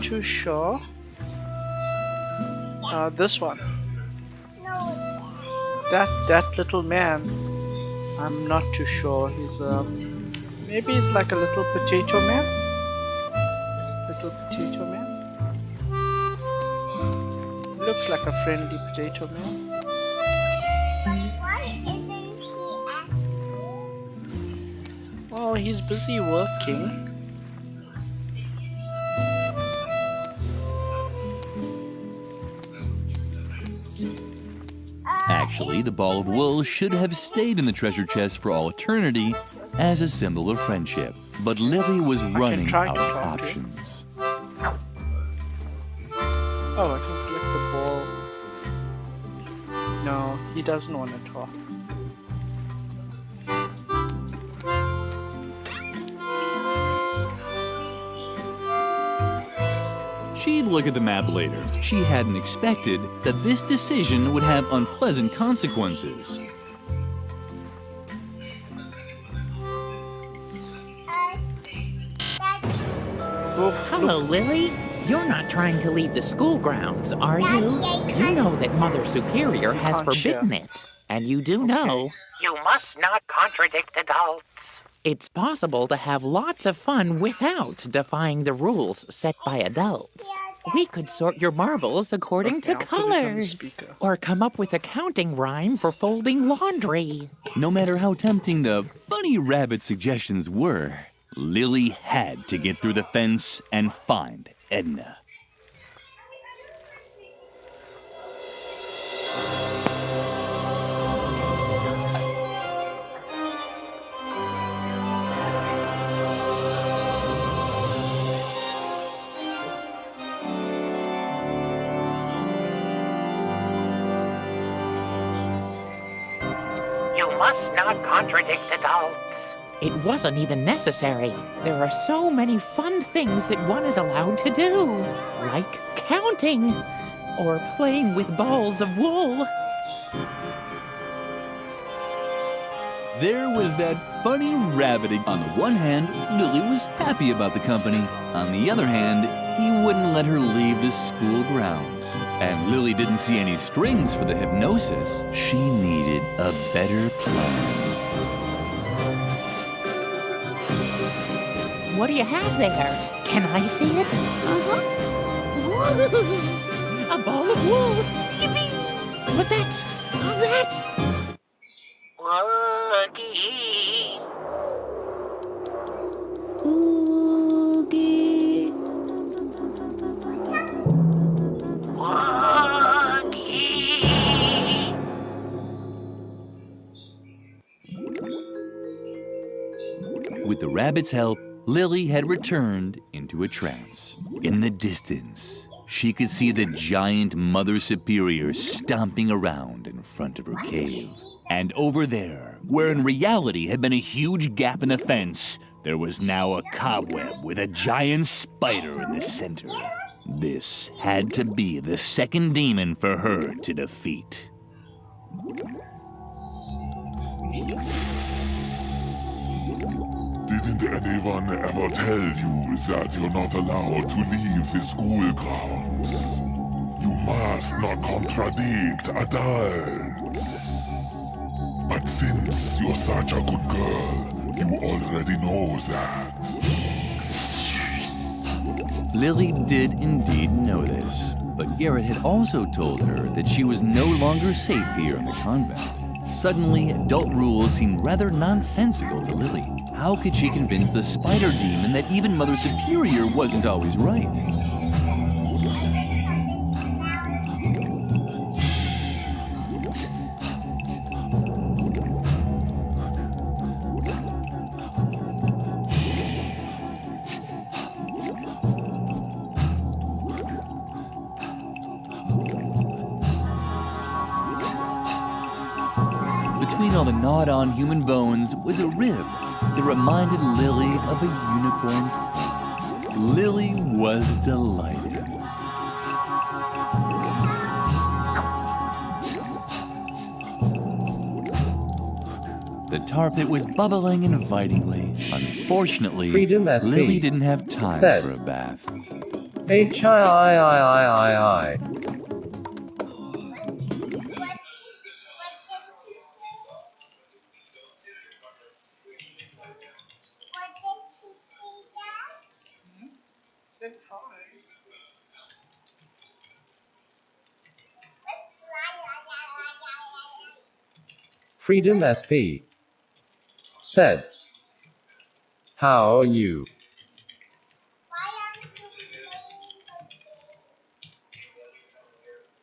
too sure. This one. That little man. I'm not too sure. He's maybe he's like a little potato man. Little potato man. Looks like a friendly potato man. Oh, he's busy working. Actually, the ball of wool should have stayed in the treasure chest for all eternity as a symbol of friendship. But Lily was running out of options. Oh, I can collect the ball. No, he doesn't want to talk. She'd look at the map later. She hadn't expected that this decision would have unpleasant consequences. Hello, Lily. You're not trying to leave the school grounds, are you? You know that Mother Superior has forbidden it. And you do know... You must not contradict adults. It's possible to have lots of fun without defying the rules set by adults. We could sort your marbles according to colors. Or come up with a counting rhyme for folding laundry. No matter how tempting the funny rabbit suggestions were, Lily had to get through the fence and find Edna. You must not contradict adults. It wasn't even necessary. There are so many fun things that one is allowed to do. Like counting. Or playing with balls of wool. There was that funny rabbiting. On the one hand, Lily was happy about the company. On the other hand, he wouldn't let her leave the school grounds. And Lily didn't see any strings for the hypnosis. She needed a better plan. What do you have there? Can I see it? A ball of wool. Yippee! But that's... Woogie. Oogie. With the rabbit's help, Lily had returned into a trance. In the distance, she could see the giant Mother Superior stomping around in front of her cave. And over there, where in reality had been a huge gap in the fence, there was now a cobweb with a giant spider in the center. This had to be the second demon for her to defeat. Didn't anyone ever tell you that you're not allowed to leave the school grounds? You must not contradict adults. But since you're such a good girl, you already know that. Lily did indeed know this, but Garrett had also told her that she was no longer safe here in the convent. Suddenly, adult rules seemed rather nonsensical to Lily. How could she convince the spider demon that even Mother Superior wasn't always right? Between all the gnawed-on human bones was a rib that reminded Lily of a unicorn's. Lily was delighted. The tar pit was bubbling invitingly. Unfortunately, Freedom as Lily free. didn't have time Said. for a bath. H-I-I-I-I-I-I. Said hi. Freedom SP. Said. How are you?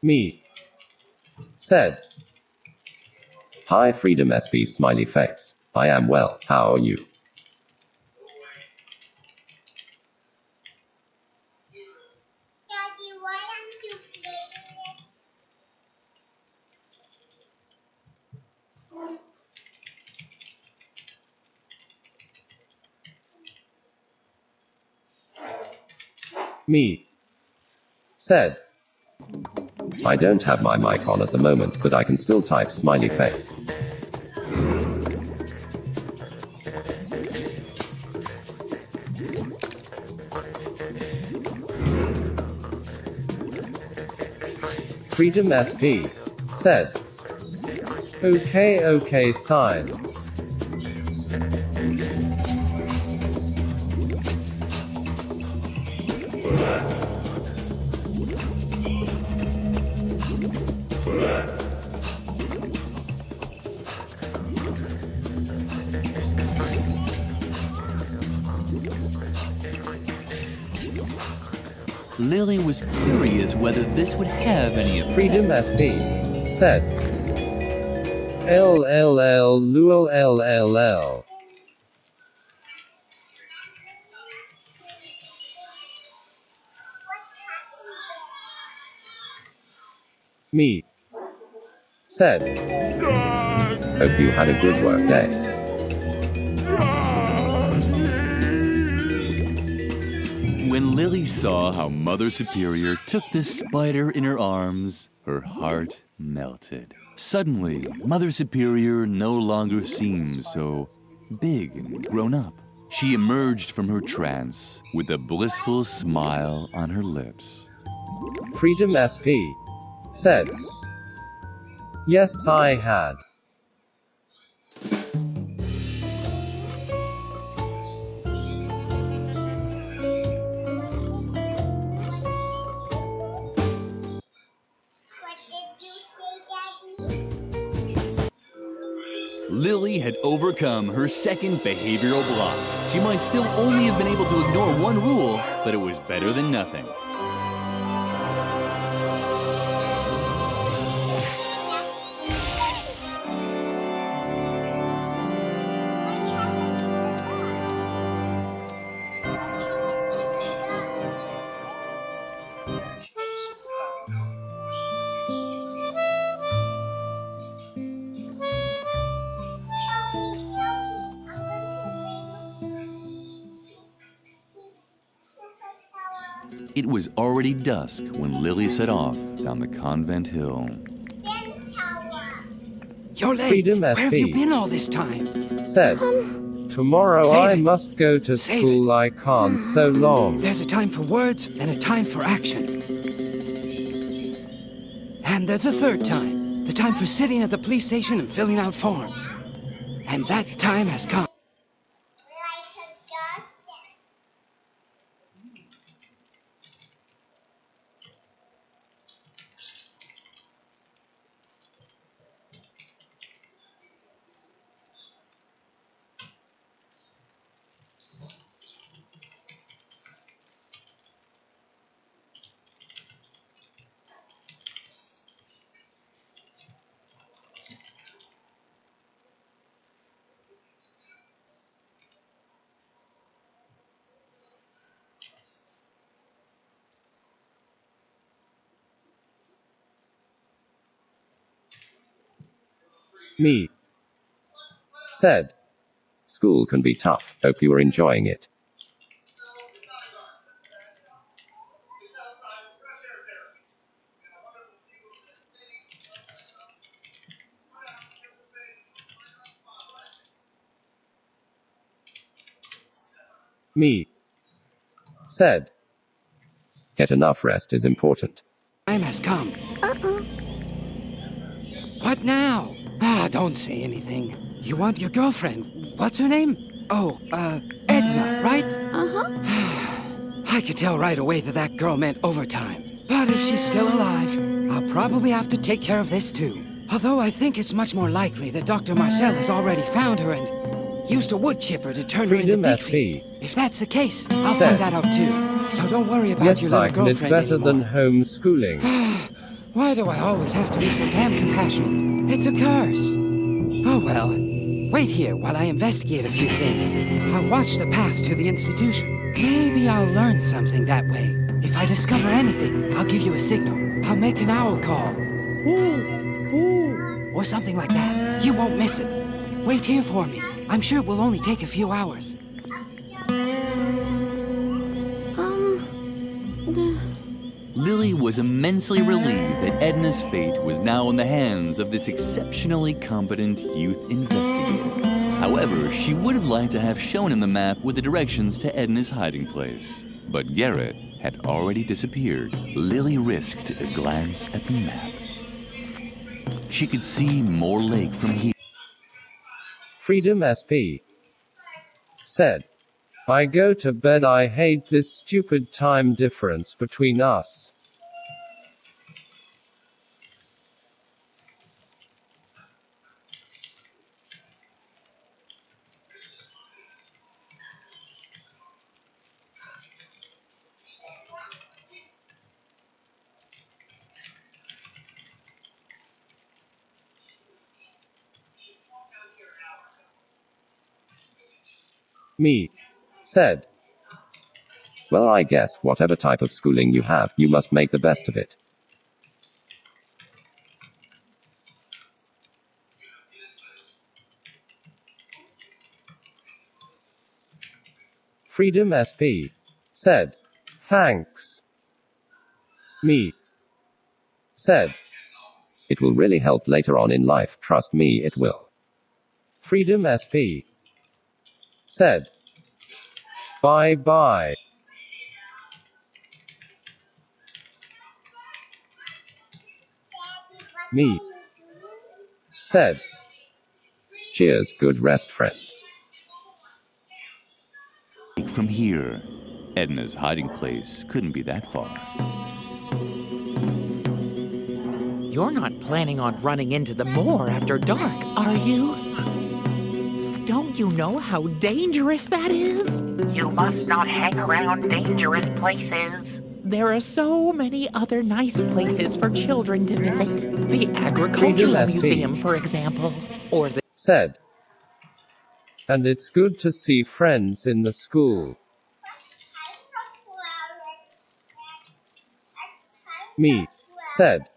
Me. Said. Hi Freedom SP smiley face. I am well, how are you? Me. Said. I don't have my mic on at the moment, but I can still type smiley face. Freedom SP. Said. Okay sign. Lily was curious whether this would have any effect. Freedom SP. Said. LLL Lul LLL. Me. Said. Hope you had a good work day. When Lily saw how Mother Superior took the spider in her arms, her heart melted. Suddenly, Mother Superior no longer seemed so big and grown up. She emerged from her trance with a blissful smile on her lips. Freedom SP. Said. Yes, I had. Lily had overcome her second behavioral block. She might still only have been able to ignore one rule, but it was better than nothing. It was already dusk when Lily set off down the convent hill. You're late. Freedom Where have you SP. been all this time? Said. Tomorrow Save I it. must go to Save school. I can't so long. There's a time for words and a time for action. And there's a third time. The time for sitting at the police station and filling out forms. And that time has come. Me. Said. School can be tough. Hope you are enjoying it. Me. Said. Get enough rest is important. Time has come. What now? Don't say anything. You want your girlfriend. What's her name? Oh, Edna, right? I could tell right away that that girl meant overtime. But if she's still alive, I'll probably have to take care of this too. Although I think it's much more likely that Dr. Marcel has already found her and used a wood chipper to turn her into Freedom pig SP. feed. If that's the case, I'll Said. find that out too. So don't worry about Yes, your little Simon, it's girlfriend better than anymore. homeschooling. Why do I always have to be so damn compassionate? It's a curse. Oh well. Wait here while I investigate a few things. I'll watch the path to the institution. Maybe I'll learn something that way. If I discover anything, I'll give you a signal. I'll make an owl call. Ooh, ooh, or something like that. You won't miss it. Wait here for me. I'm sure it will only take a few hours. Lily was immensely relieved that Edna's fate was now in the hands of this exceptionally competent youth investigator. However, she would have liked to have shown him the map with the directions to Edna's hiding place. But Garrett had already disappeared. Lily risked a glance at the map. She could see more lake from here. Freedom SP. Said. I go to bed. I hate this stupid time difference between us. Me. Said. Well, I guess whatever type of schooling you have, you must make the best of it. Freedom SP. Said. Thanks. Me. Said. It will really help later on in life, trust me it will. Freedom SP. Said. Bye bye. Me. Said. Cheers, good rest, friend. From here, Edna's hiding place couldn't be that far. You're not planning on running into the moor after dark, are you? Don't you know how dangerous that is? You must not hang around dangerous places. There are so many other nice places for children to visit. The Agricultural Freedom SP. Museum, for example, or the... Said. And it's good to see friends in the school. Me. Said.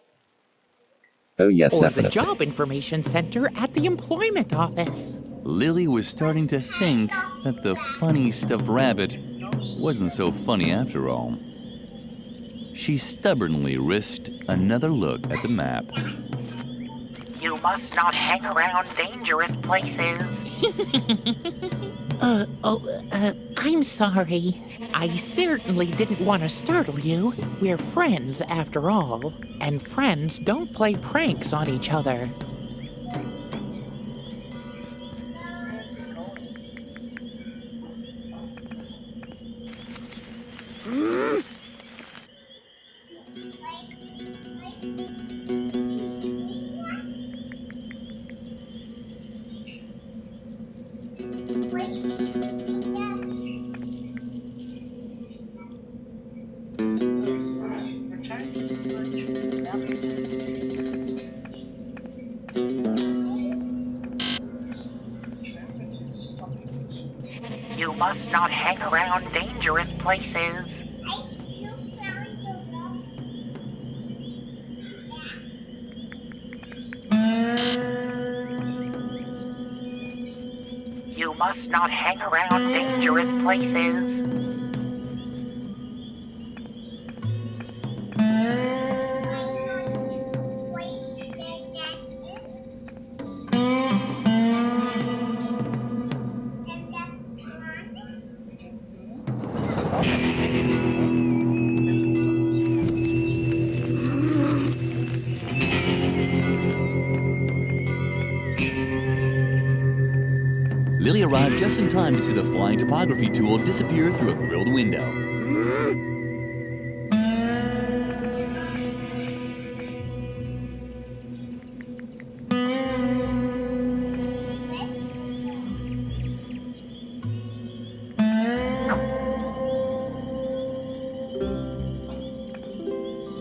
Oh yes, or the definitely. Job Information Center at the Employment Office. Lily was starting to think that the funny stuffed rabbit wasn't so funny after all. She stubbornly risked another look at the map. You must not hang around dangerous places. I'm sorry. I certainly didn't want to startle you. We're friends, after all, and friends don't play pranks on each other. You must not hang around dangerous places. You must not hang around dangerous places. arrived just in time to see the flying topography tool disappear through a grilled window.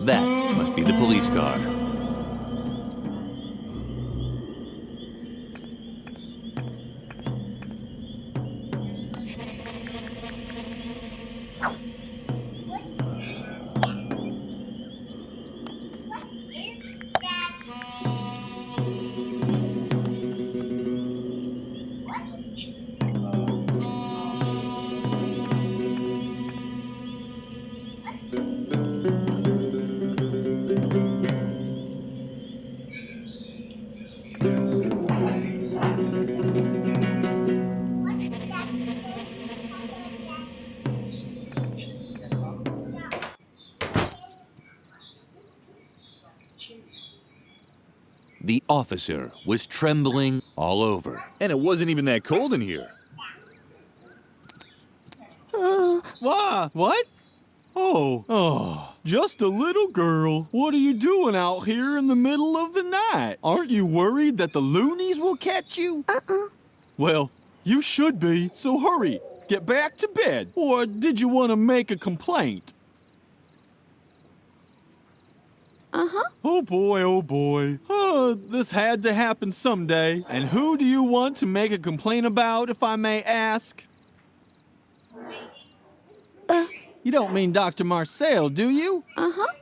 That must be the police car. The officer was trembling all over. And it wasn't even that cold in here. What? Oh, just a little girl. What are you doing out here in the middle of the night? Aren't you worried that the loonies will catch you? Well, you should be, so hurry. Get back to bed. Or did you want to make a complaint? Oh boy, oh boy. This had to happen someday. And who do you want to make a complaint about, if I may ask? You don't mean Dr. Marcel, do you?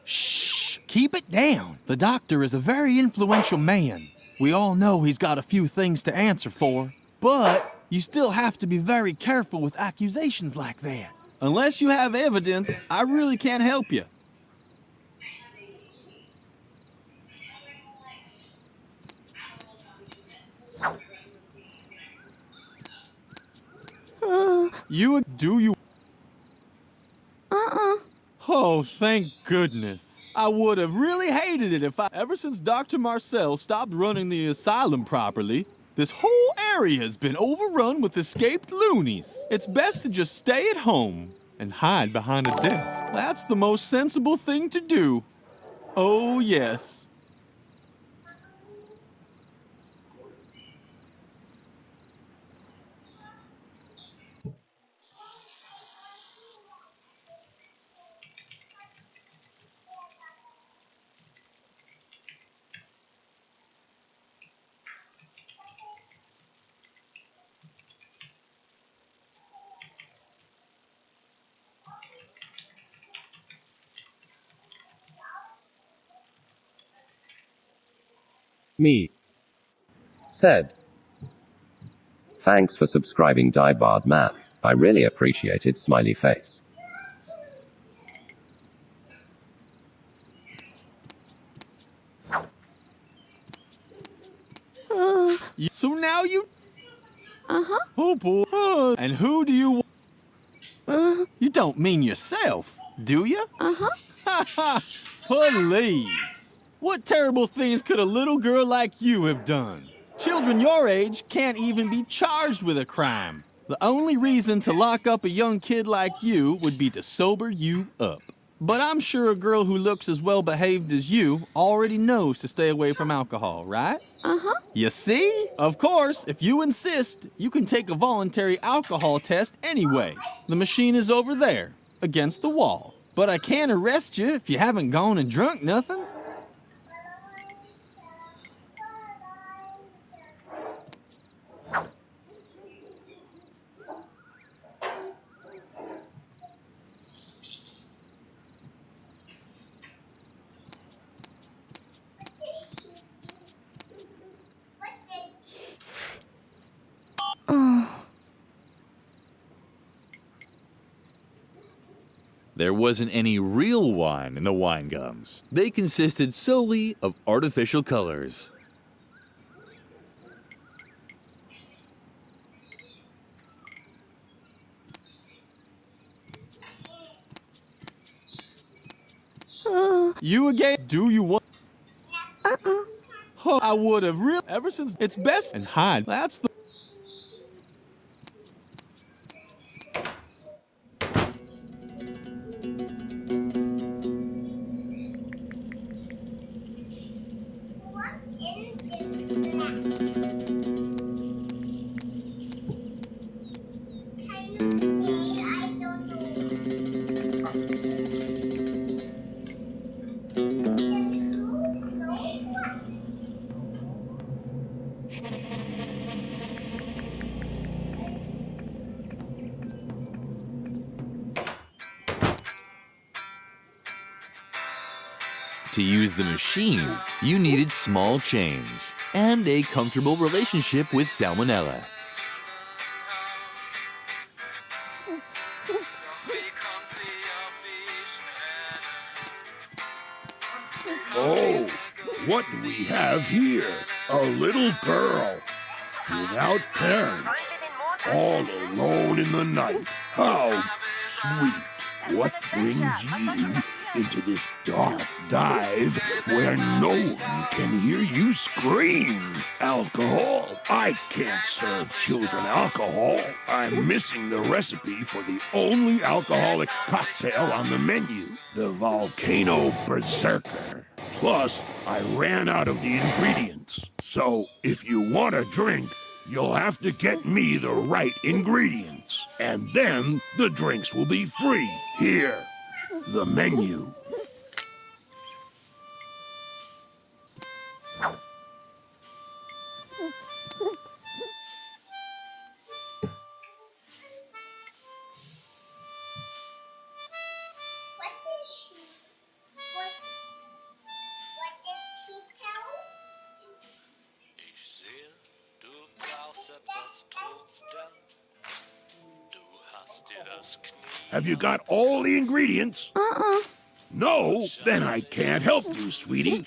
Shh! Keep it down. The doctor is a very influential man. We all know he's got a few things to answer for. But you still have to be very careful with accusations like that. Unless you have evidence, I really can't help you. Do you? Oh, thank goodness. I would have really hated it if ever since Dr. Marcel stopped running the asylum properly, this whole area has been overrun with escaped loonies. It's best to just stay at home and hide behind a desk. That's the most sensible thing to do. Oh, yes. Me. Said. Thanks for subscribing, Diebard Man. I really appreciate it, smiley face. So now you... Oh boy. And who do you... You don't mean yourself, do you? Please. What terrible things could a little girl like you have done? Children your age can't even be charged with a crime. The only reason to lock up a young kid like you would be to sober you up. But I'm sure a girl who looks as well behaved as you already knows to stay away from alcohol, right? You see? Of course, if you insist, you can take a voluntary alcohol test anyway. The machine is over there, against the wall. But I can't arrest you if you haven't gone and drunk nothing. There wasn't any real wine in the wine gums. They consisted solely of artificial colors. You again? Do you want... Oh, I would have really... Ever since it's best and hide. That's the... To use the machine, you needed small change and a comfortable relationship with salmonella. Oh, what do we have here? A little girl without parents, all alone in the night. How sweet. What brings you into this dark dive where no one can hear you scream? Alcohol. I can't serve children alcohol. I'm missing the recipe for the only alcoholic cocktail on the menu, the Volcano Berserker. Plus, I ran out of the ingredients. So, if you want a drink, you'll have to get me the right ingredients. And then the drinks will be free. Here, the menu. Have you got all the ingredients? No? Then I can't help you, sweetie.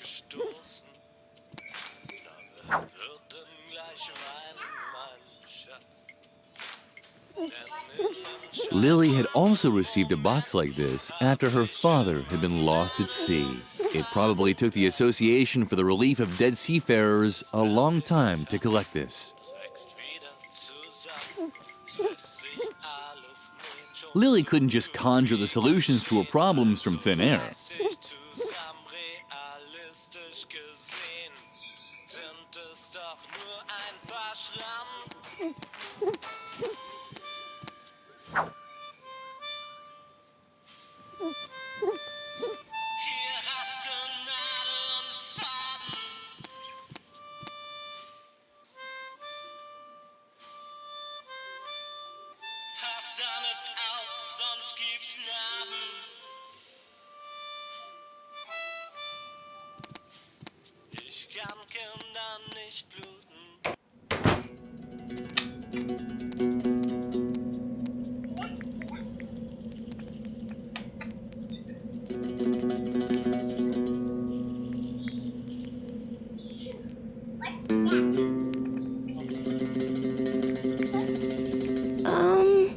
Lily had also received a box like this after her father had been lost at sea. It probably took the Association for the Relief of Dead Seafarers a long time to collect this. Lily couldn't just conjure the solutions to her problems from thin air.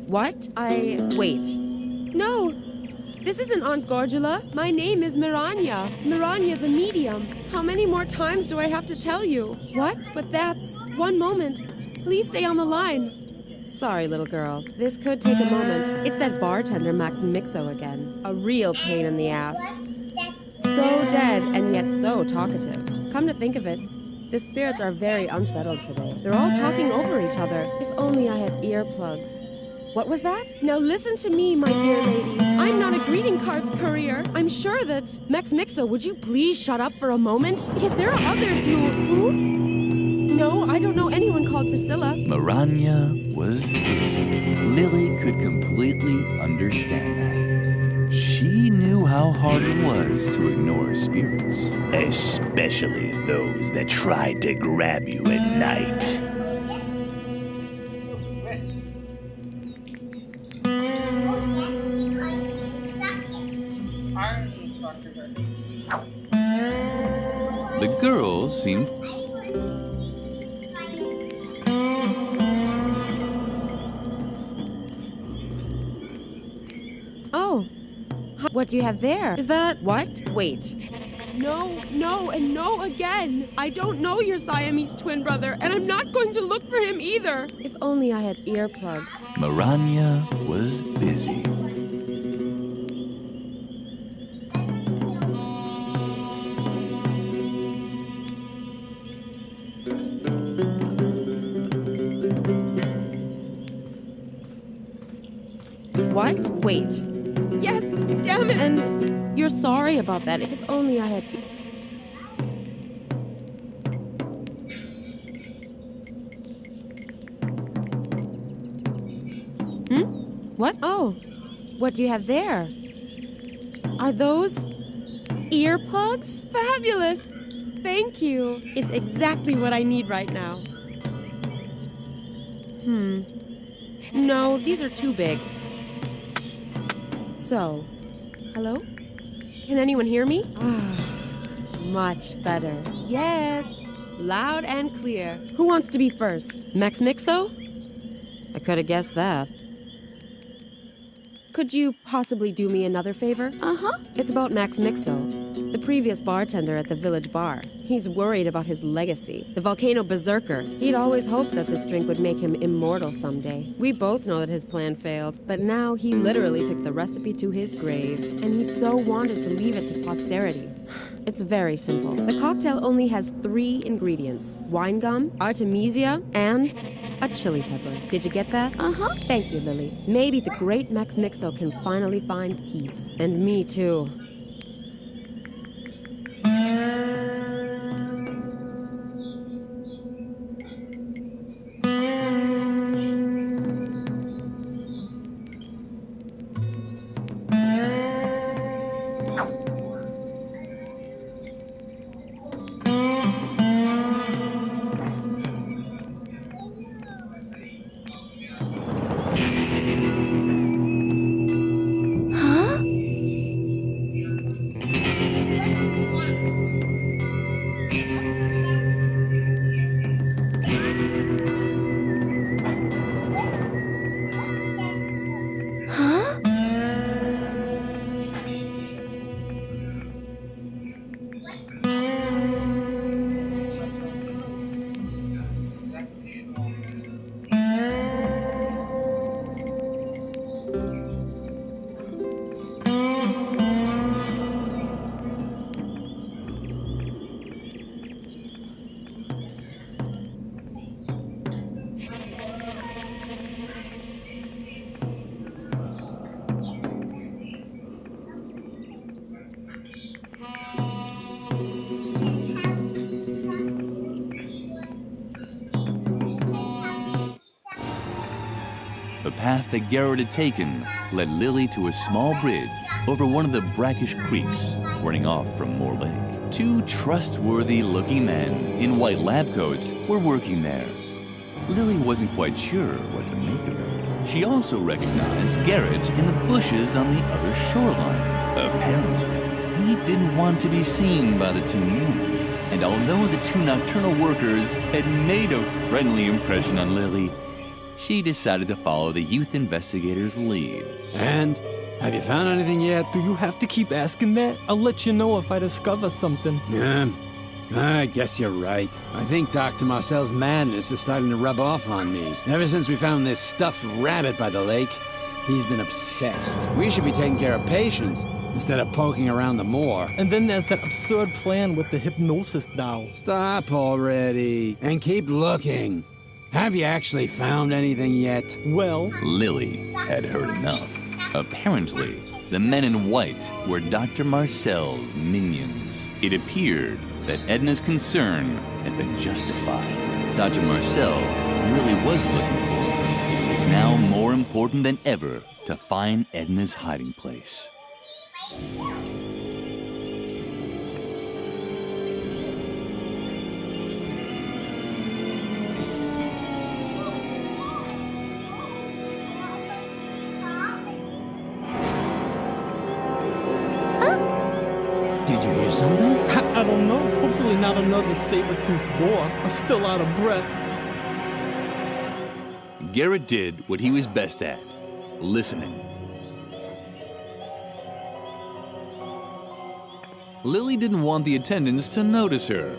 What? Wait. No! This isn't Aunt Gorgula. My name is Miranya. Miranya the Medium. How many more times do I have to tell you? What? But that's... One moment. Please stay on the line. Sorry, little girl. This could take a moment. It's that bartender Max Mixo again. A real pain in the ass. So dead and yet so talkative. Come to think of it, the spirits are very unsettled today. They're all talking over each other. If only I had earplugs. What was that? Now listen to me, my dear lady. I'm not a greeting cards courier. I'm sure that... Max Mixo, would you please shut up for a moment? Because there are others who... No, I don't know anyone called Priscilla. Miranya was busy. Lily could completely understand that. She knew how hard it was to ignore spirits. Especially those that tried to grab you at night. The girls seemed... Oh. What do you have there? Is that... What? Wait. No, no, and no again. I don't know your Siamese twin brother, and I'm not going to look for him either. If only I had earplugs. Miranya was busy. What? Wait. Yes, damn it! And you're sorry about that. If only I had... What? Oh. What do you have there? Are those... Earplugs? Fabulous! Thank you. It's exactly what I need right now. No, these are too big. So, hello? Can anyone hear me? Much better. Yes, loud and clear. Who wants to be first? Max Mixo? I could have guessed that. Could you possibly do me another favor? It's about Max Mixo, the previous bartender at the village bar. He's worried about his legacy, the volcano berserker. He'd always hoped that this drink would make him immortal someday. We both know that his plan failed, but now he literally took the recipe to his grave, and he so wanted to leave it to posterity. It's very simple. The cocktail only has 3 ingredients: wine gum, artemisia, and a chili pepper. Did you get that? Thank you, Lily. Maybe the great Max Mixo can finally find peace. And me too. The path that Garrett had taken led Lily to a small bridge over one of the brackish creeks running off from Moor Lake. 2 trustworthy-looking men in white lab coats were working there. Lily wasn't quite sure what to make of it. She also recognized Garrett in the bushes on the other shoreline. Apparently, he didn't want to be seen by the 2 men. And although the 2 nocturnal workers had made a friendly impression on Lily, she decided to follow the youth investigator's lead. And? Have you found anything yet? Do you have to keep asking that? I'll let you know if I discover something. I guess you're right. I think Dr. Marcel's madness is starting to rub off on me. Ever since we found this stuffed rabbit by the lake, he's been obsessed. We should be taking care of patients instead of poking around the moor. And then there's that absurd plan with the hypnosis doll. Stop already and keep looking. Have you actually found anything yet? Well, Lily had heard enough. Apparently, the men in white were Dr. Marcel's minions. It appeared that Edna's concern had been justified. Dr. Marcel really was looking for her. It was now more important than ever to find Edna's hiding place. Did you hear something? I don't know. Hopefully not another saber-toothed boar. I'm still out of breath. Garrett did what he was best at, listening. Lily didn't want the attendants to notice her.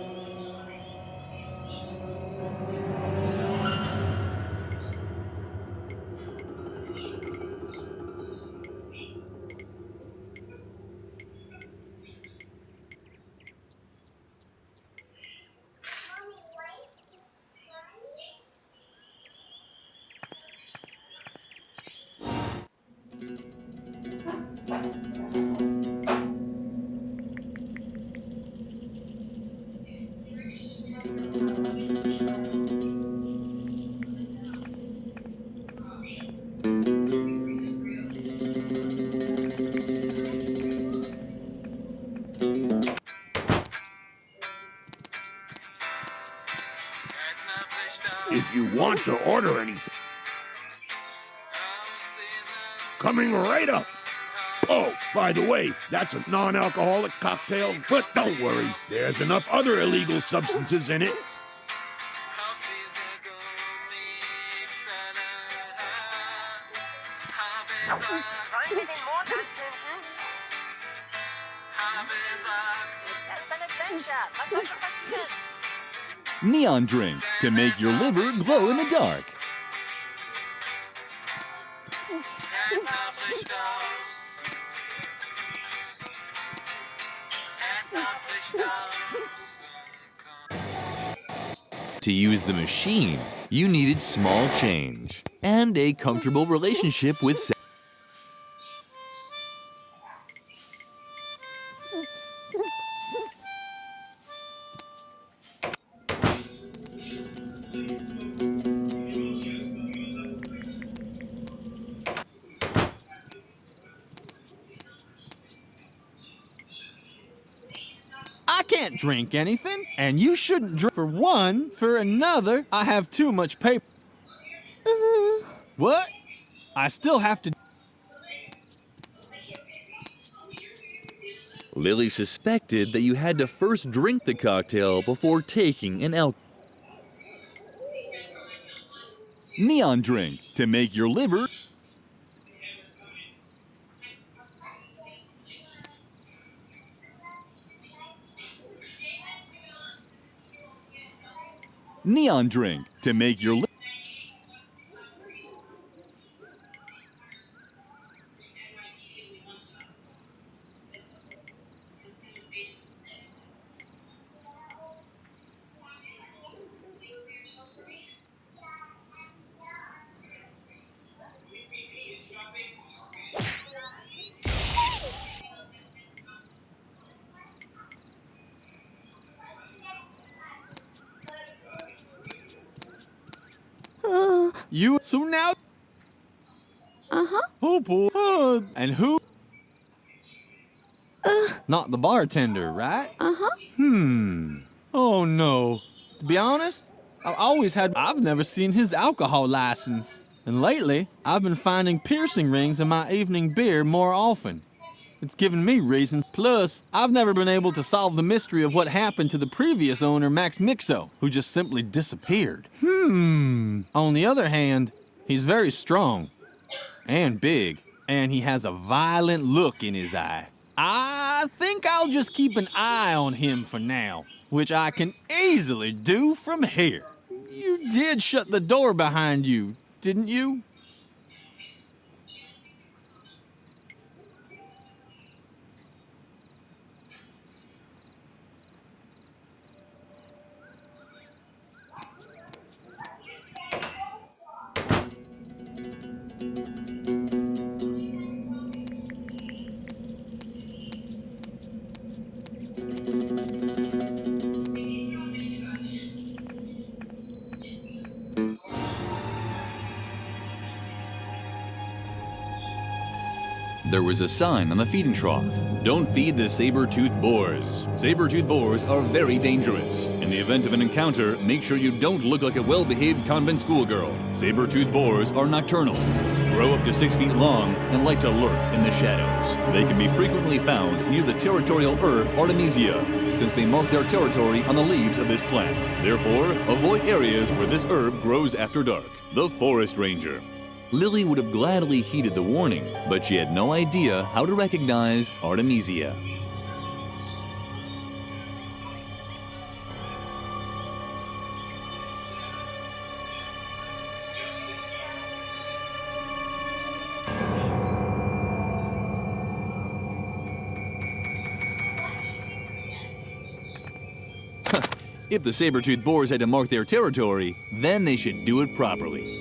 if you want to order anything. Coming right up. Oh, by the way, that's a non-alcoholic cocktail, but don't worry, there's enough other illegal substances in it. Neon drink to make your liver glow in the dark. To use the machine, you needed small change and a comfortable relationship with sex. I can't drink anything, and you shouldn't drink. For one, for another, I have too much paper. What? I still have to. Lily suspected that you had to first drink the cocktail before taking an alcohol. Neon drink to make your liver. Neon drink to make your liver. You. So now. Oh boy. And who? Not the bartender, right? Oh no. To be honest, I've never seen his alcohol license. And lately, I've been finding piercing rings in my evening beer more often. It's given me reason. Plus, I've never been able to solve the mystery of what happened to the previous owner, Max Mixo, who just simply disappeared. On the other hand, he's very strong and big, and he has a violent look in his eye. I think I'll just keep an eye on him for now, which I can easily do from here. You did shut the door behind you, didn't you? There was a sign on the feeding trough. Don't feed the saber-toothed boars. Saber-toothed boars are very dangerous. In the event of an encounter, make sure you don't look like a well-behaved convent schoolgirl. Saber-toothed boars are nocturnal, grow up to 6 feet long, and like to lurk in the shadows. They can be frequently found near the territorial herb Artemisia, since they mark their territory on the leaves of this plant. Therefore, avoid areas where this herb grows after dark. The Forest Ranger. Lily would have gladly heeded the warning, but she had no idea how to recognize Artemisia. If the saber-toothed boars had to mark their territory, then they should do it properly.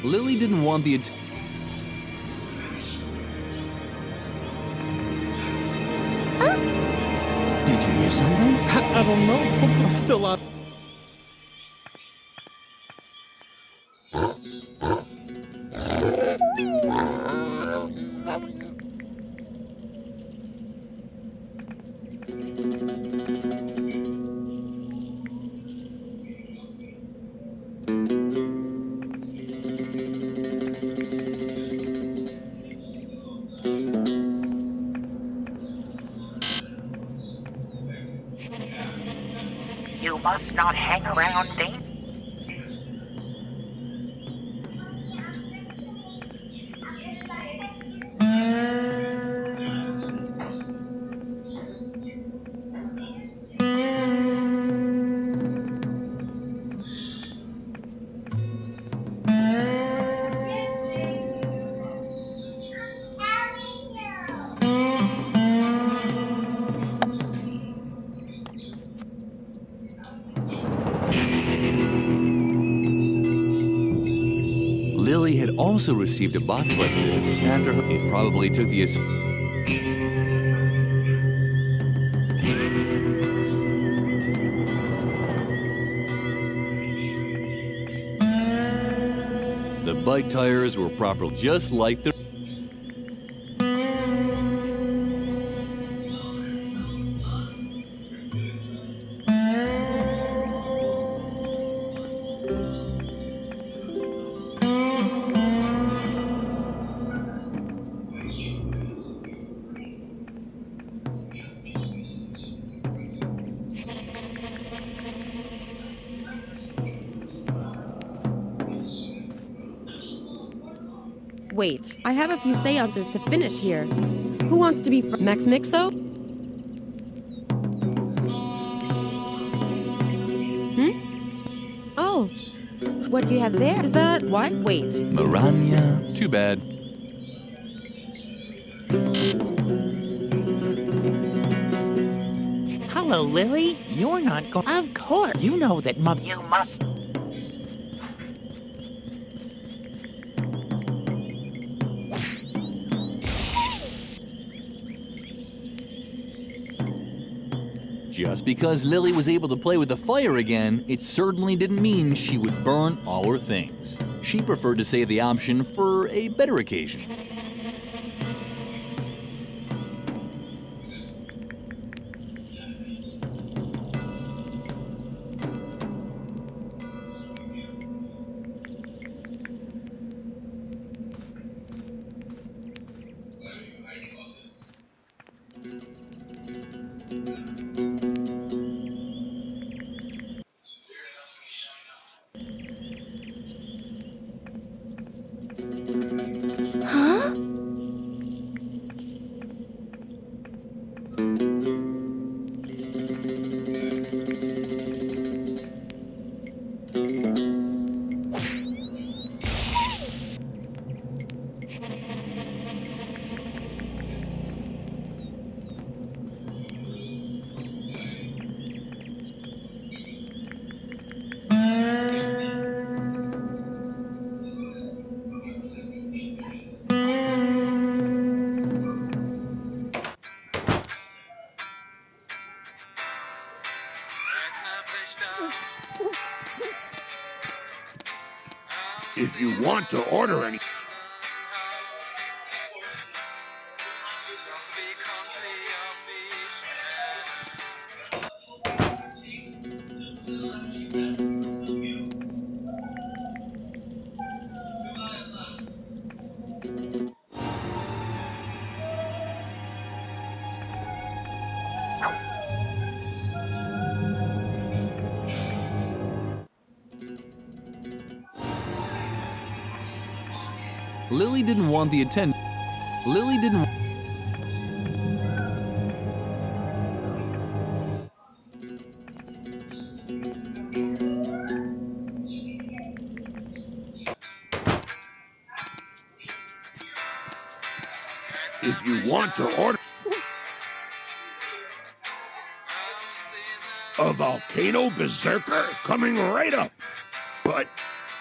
Lily didn't want the Did you hear something? I don't know. Hopefully I'm still out. You must not hang around dangerous. Lily had also received a box like this after it probably took the bike tires were proper, just like the Wait, I have a few seances to finish here. Who wants to be Max Mixo? Oh, what do you have there? Is that what? Wait. Miranya. Too bad. Hello, Lily. You're not going. Of course. You know that Mother. You must. Just because Lily was able to play with the fire again, it certainly didn't mean she would burn all her things. She preferred to save the option for a better occasion. If you want to order any... Lily didn't want the attention. Lily didn't. If you want to order... A volcano berserker coming right up. But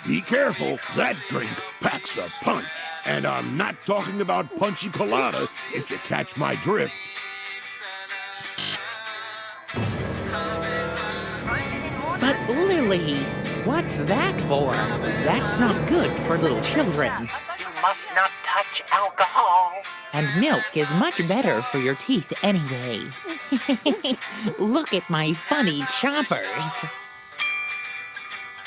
be careful, that drink packs a punch. And I'm not talking about punchy colada, if you catch my drift. But Lily, what's that for? That's not good for little children. You must not touch alcohol. And milk is much better for your teeth anyway. Look at my funny choppers.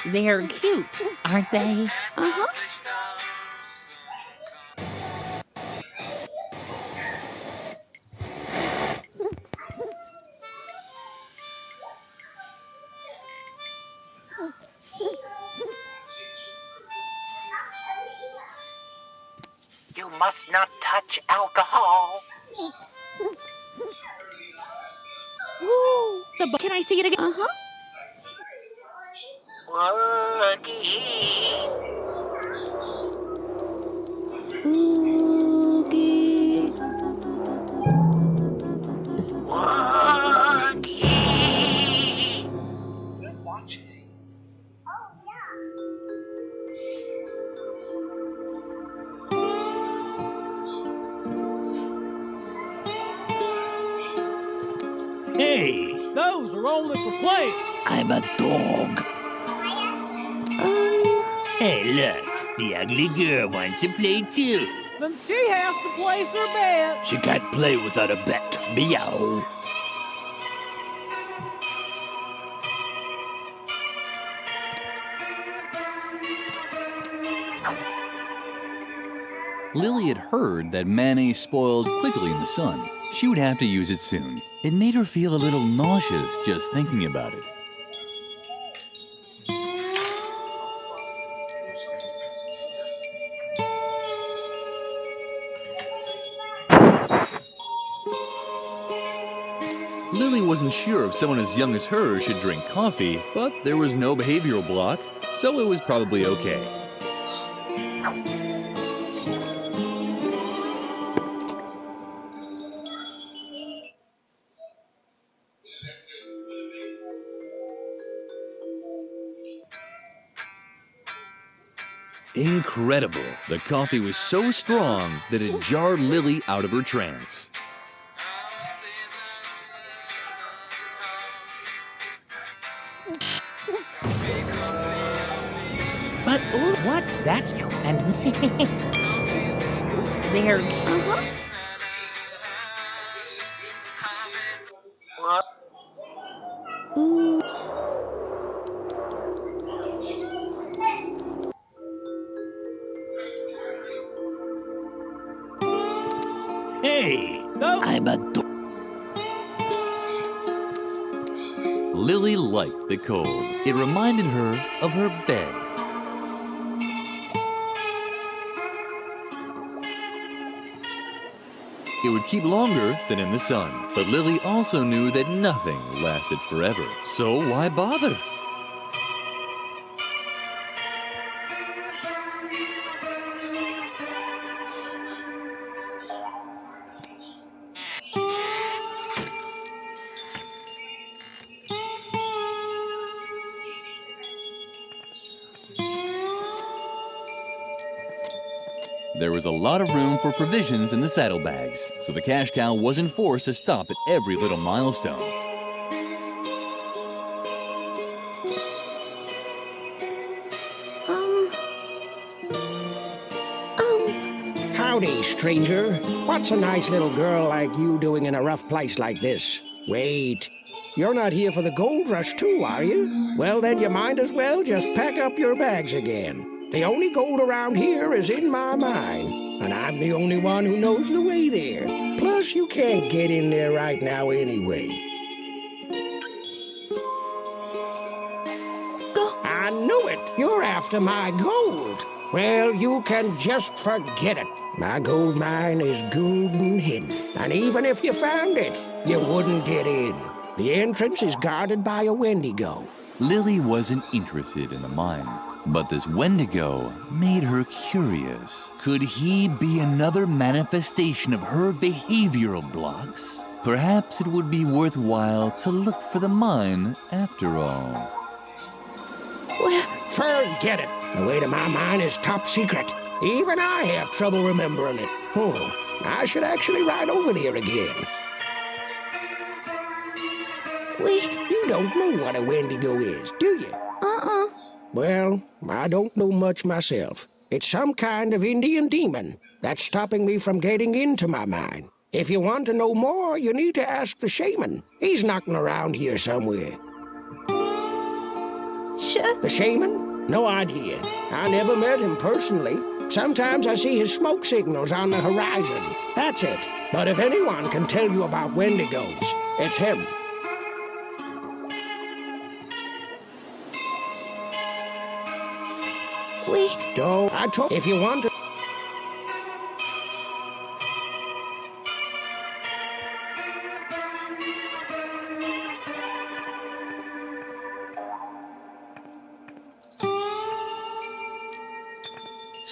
They're cute, aren't they? Uh-huh. must not touch alcohol. Ooh, can I see it again? Uh-huh. Woogie. Oogie. Woogie. Hey, those are only for play. I'm a dog. Hey, look. The ugly girl wants to play too. Then she has to place her bet. She can't play without a bet. Meow. Lily had heard that mayonnaise spoiled quickly in the sun. She would have to use it soon. It made her feel a little nauseous just thinking about it. Lily wasn't sure if someone as young as her should drink coffee, but there was no behavioral block, so it was probably okay. Incredible! The coffee was so strong that it jarred Lily out of her trance. But what's that? And there. Ooh. Hey, those. I'm a dog. Lily liked the cold. It reminded her of her bed. It would keep longer than in the sun, but Lily also knew that nothing lasted forever. So why bother? There was a lot of room for provisions in the saddlebags, so the cash cow wasn't forced to stop at every little milestone. Howdy, stranger. What's a nice little girl like you doing in a rough place like this? Wait, you're not here for the gold rush too, are you? Well, then you might as well just pack up your bags again. The only gold around here is in my mine, and I'm the only one who knows the way there. Plus, you can't get in there right now anyway. I knew it! You're after my gold! Well, you can just forget it. My gold mine is golden hidden, and even if you found it, you wouldn't get in. The entrance is guarded by a Wendigo. Lily wasn't interested in the mine, but this Wendigo made her curious. Could he be another manifestation of her behavioral blocks? Perhaps it would be worthwhile to look for the mine after all. Well, forget it. The way to my mine is top secret. Even I have trouble remembering it. I should actually ride over there again. You don't know what a Wendigo is, do you? Well, I don't know much myself. It's some kind of Indian demon that's stopping me from getting into my mine. If you want to know more, you need to ask the shaman. He's knocking around here somewhere. The shaman? No idea. I never met him personally. Sometimes I see his smoke signals on the horizon. That's it. But if anyone can tell you about Wendigos, it's him. If you want to...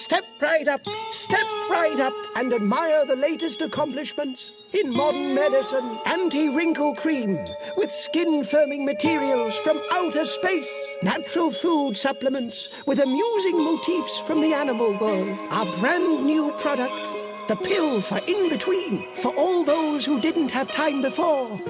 Step right up, and admire the latest accomplishments in modern medicine. Anti-wrinkle cream with skin-firming materials from outer space. Natural food supplements with amusing motifs from the animal world. Our brand new product, the pill for in-between, for all those who didn't have time before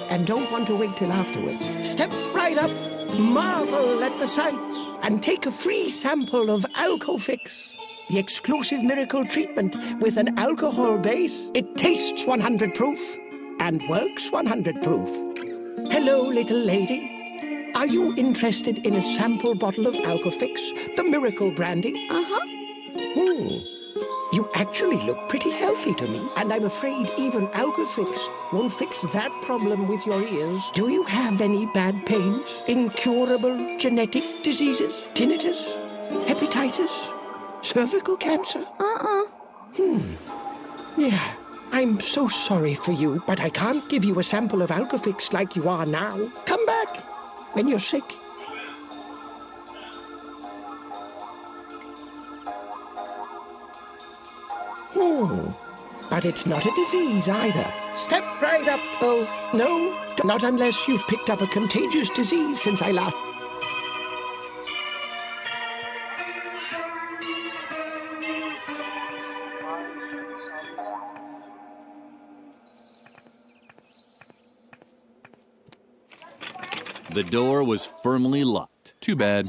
and don't want to wait till afterwards. Step right up, marvel at the sights, and take a free sample of Alcofix, the exclusive miracle treatment with an alcohol base. It tastes 100 proof and works 100 proof. Hello, little lady. Are you interested in a sample bottle of Alcofix, the miracle brandy? Uh-huh. You actually look pretty healthy to me, and I'm afraid even Alcofix won't fix that problem with your ears. Do you have any bad pains? Incurable genetic diseases? Tinnitus? Hepatitis? Cervical cancer? Yeah, I'm so sorry for you, but I can't give you a sample of Alcofix like you are now. Come back when you're sick. But it's not a disease either. Step right up. Oh, no, not unless you've picked up a contagious disease since I last... The door was firmly locked. Too bad.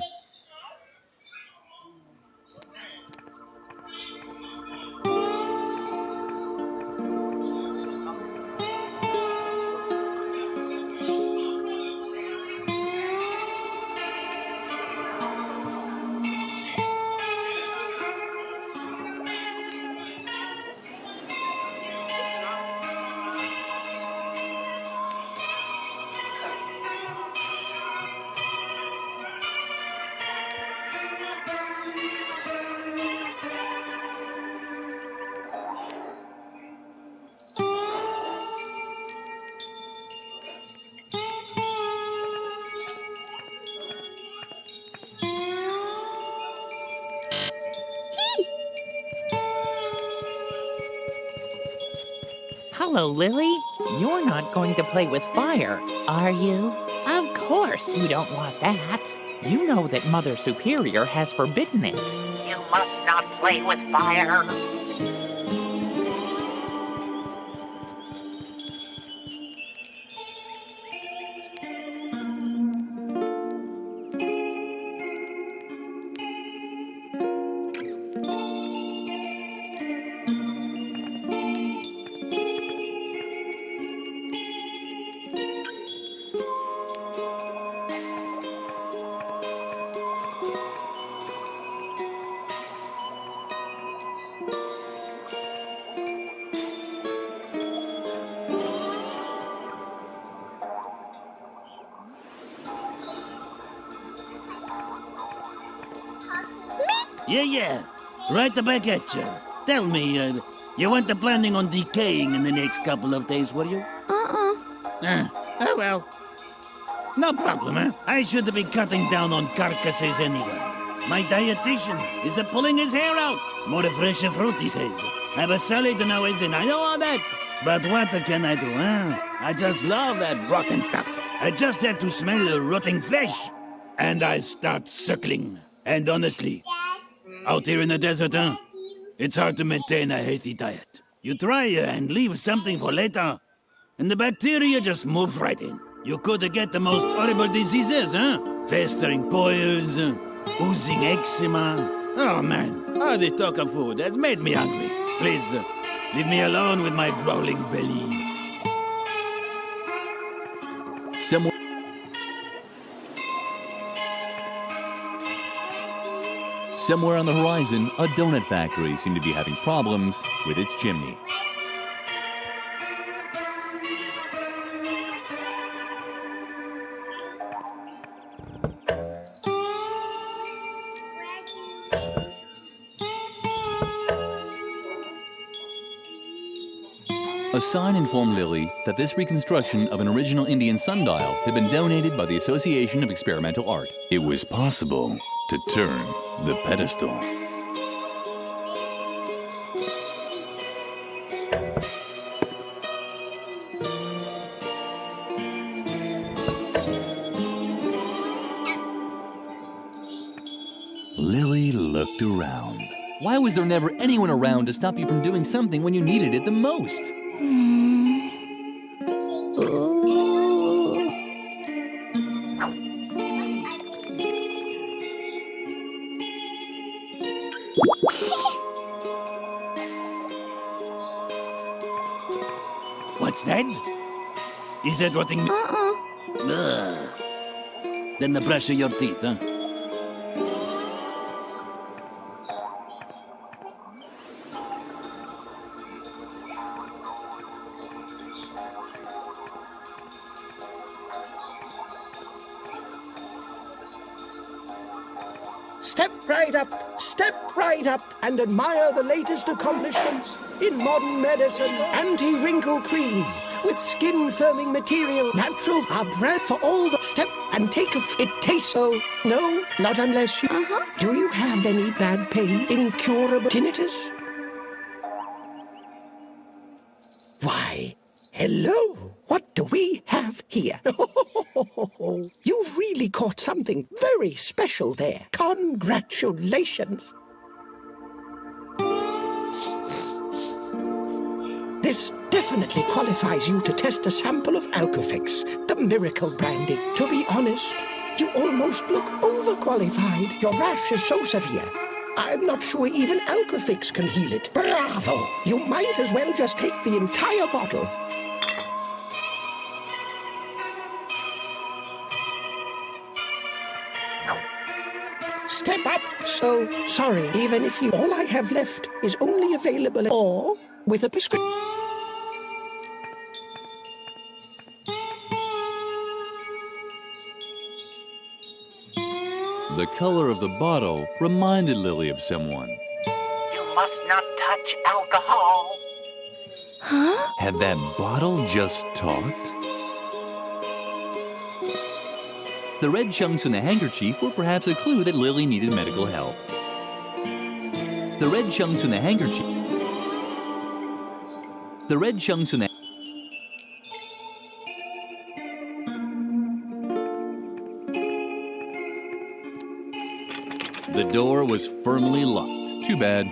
Hello, Lily. You're not going to play with fire, are you? Of course you don't want that. You know that Mother Superior has forbidden it. You must not play with fire. Yeah. Right back at you. Tell me, you weren't planning on decaying in the next couple of days, were you? Oh well. No problem, huh? I should be cutting down on carcasses anyway. My dietitian is pulling his hair out. More fresh fruit, he says. Have a salad nowadays, and I know all that. But what can I do, huh? I just love that rotten stuff. I just have to smell rotting flesh, and I start suckling. And honestly, out here in the desert, huh? It's hard to maintain a healthy diet. You try and leave something for later, and the bacteria just moves right in. You could get the most horrible diseases, huh? Festering boils, oozing eczema. Oh man, all this talk of food has made me hungry. Please, leave me alone with my growling belly. Somewhere on the horizon, a donut factory seemed to be having problems with its chimney. A sign informed Lily that this reconstruction of an original Indian sundial had been donated by the Association of Experimental Art. It was possible to turn the pedestal. Why was there never anyone around to stop you from doing something when you needed it the most? What's that? Is that rotting meat? Ugh. Then the brush of your teeth, huh? Step right up and admire the latest accomplishments in modern medicine. Anti-wrinkle cream with skin-firming material, natural, are brand for all the step and take it tastes so. No, not unless you. Do you have any bad pain? Incurable tinnitus? Why, hello. What do we have here? You've really caught something very special there. Congratulations. This definitely qualifies you to test a sample of Alcofix, the miracle brandy. To be honest, you almost look overqualified. Your rash is so severe, I'm not sure even Alcofix can heal it. Bravo! You might as well just take the entire bottle. Step up. So sorry, even if you all I have left is only available or with a prescription. The color of the bottle reminded Lily of someone. You must not touch alcohol. Huh? Had that bottle just talked? The red chunks in the handkerchief were perhaps a clue that Lily needed medical help. The red chunks in the handkerchief. The red chunks in the. The door was firmly locked. Too bad.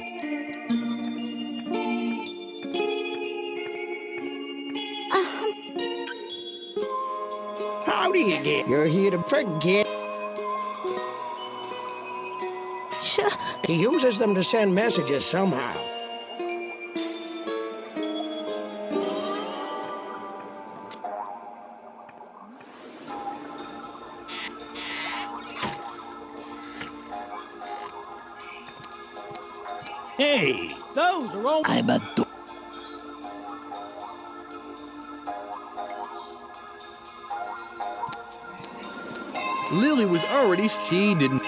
Howdy again. You're here to forget. Sure. He uses them to send messages somehow. Hey, those are all. I'm a. Lily was already. She didn't.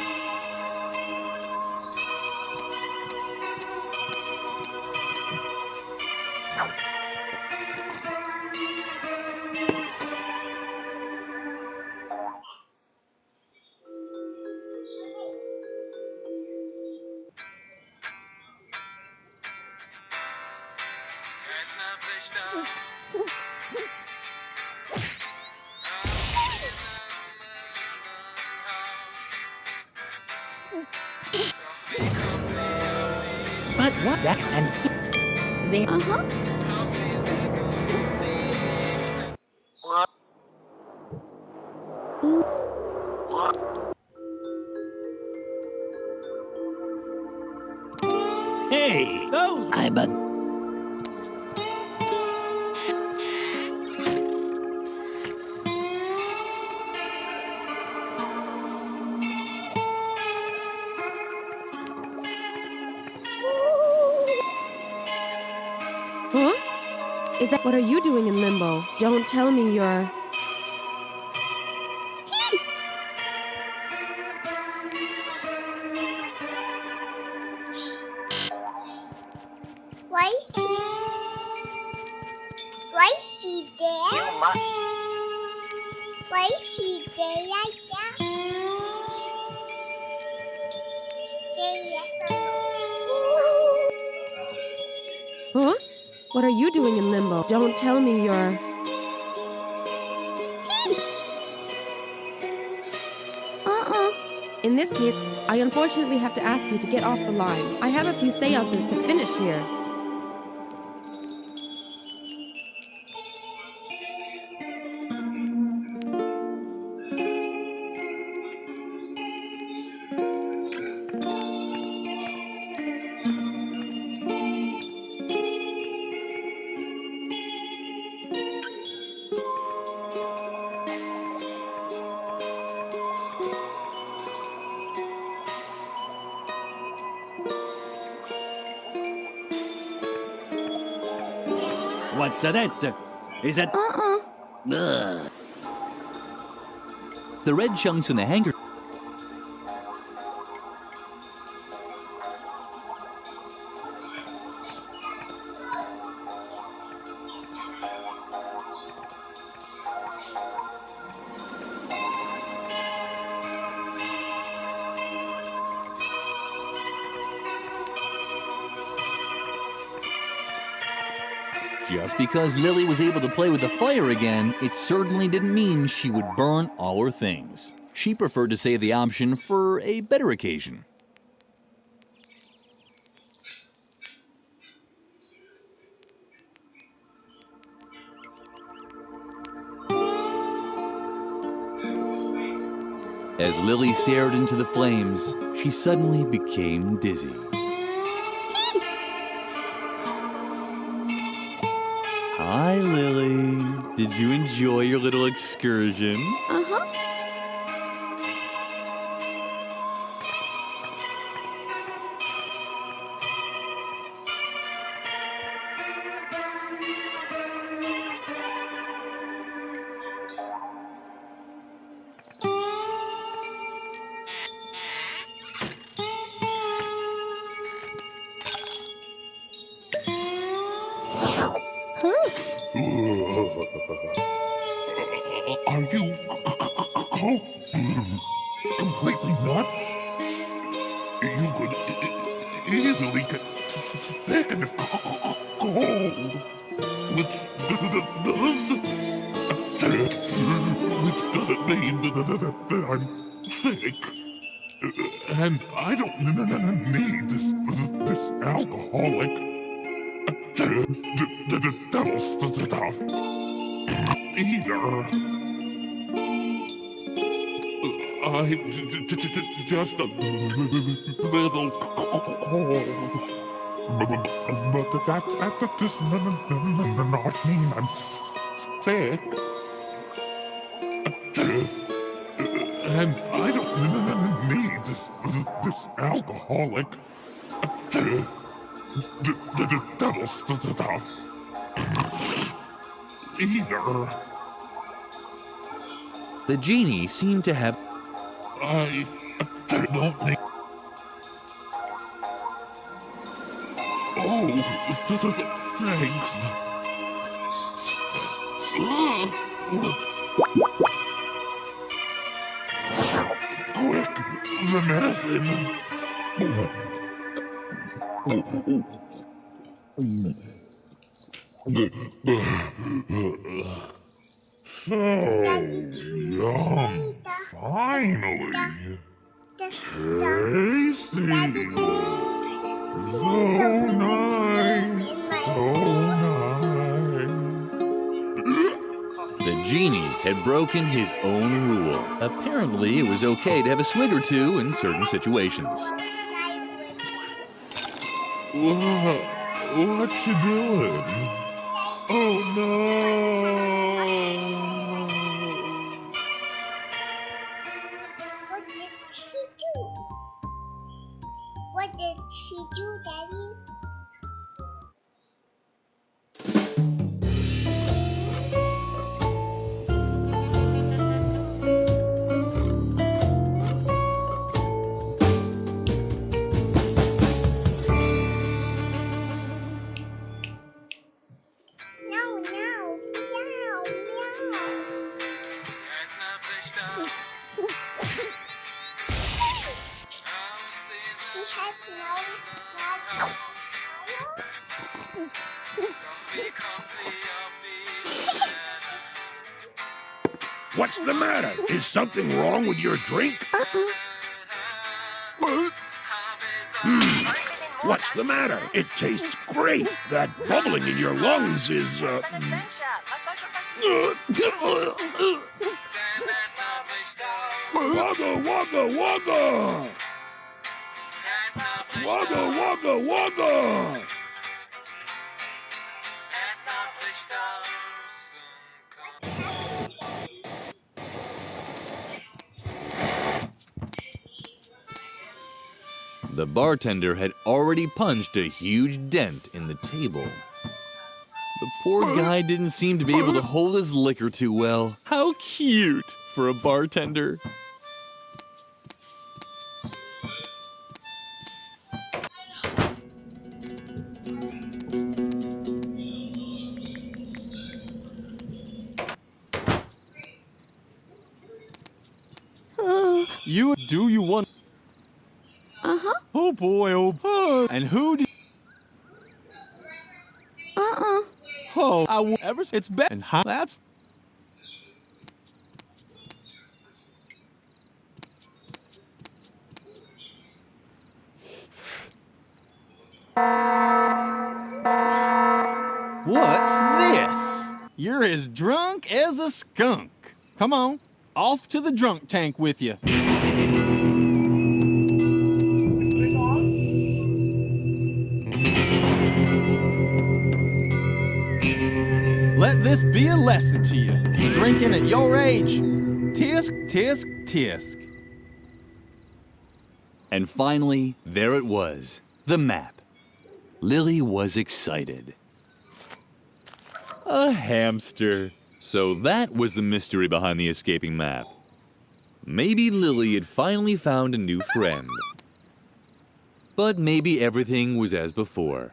But what? That and the Hey, those. I'm a. Huh? Is that what are you doing in limbo? Don't tell me you're. Why is she there? You must. Why is she there like that? Huh? What are you doing in limbo? Don't tell me you're. In this case, I unfortunately. unfortunately have to ask you to get off the line. I have a few seances to finish here. What's that? Is that... Ugh. The red chunks in the hangar. Just because Lily was able to play with the fire again, it certainly didn't mean she would burn all her things. She preferred to save the option for a better occasion. As Lily stared into the flames, she suddenly became dizzy. Hi, Lily. Did you enjoy your little excursion? Uh-huh. Are you completely nuts? You could easily get sick in this cold, which doesn't mean that I'm sick. And I don't need this alcoholic the devil's stuff either. Just a little cold. But that does not mean I'm sick. And I don't need this alcoholic the devil's stuff either. The genie seemed to have... I don't need... Oh, thanks. Let's... Quick, the medicine. So, yum, finally. Tasty. So nice, so nice. The genie had broken his own rule. Apparently, it was okay to have a swig or two in certain situations. What you doing? Oh no! What did she do? What did she do, Daddy? What's the matter? Is something wrong with your drink? What's the matter? It tastes great. That bubbling in your lungs is, Wagga, wagga, wagga! Wagga, wagga, wagga! The bartender had already punched a huge dent in the table. The poor guy didn't seem to be able to hold his liquor too well. How cute for a bartender. You want? Uh-huh. Oh boy, oh boy. And who do? Oh, I will ever. It's bad. And how? That's. What's this? You're as drunk as a skunk. Come on, off to the drunk tank with you. Let this be a lesson to you. Drinking at your age. Tisk, tisk, tisk. And finally, there it was, the map. Lily was excited. A hamster. So that was the mystery behind the escaping map. Maybe Lily had finally found a new friend. But maybe everything was as before.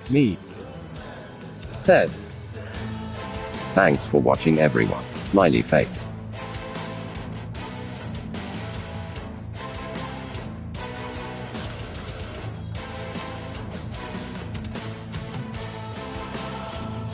Me. Said. Thanks for watching everyone. Smiley face.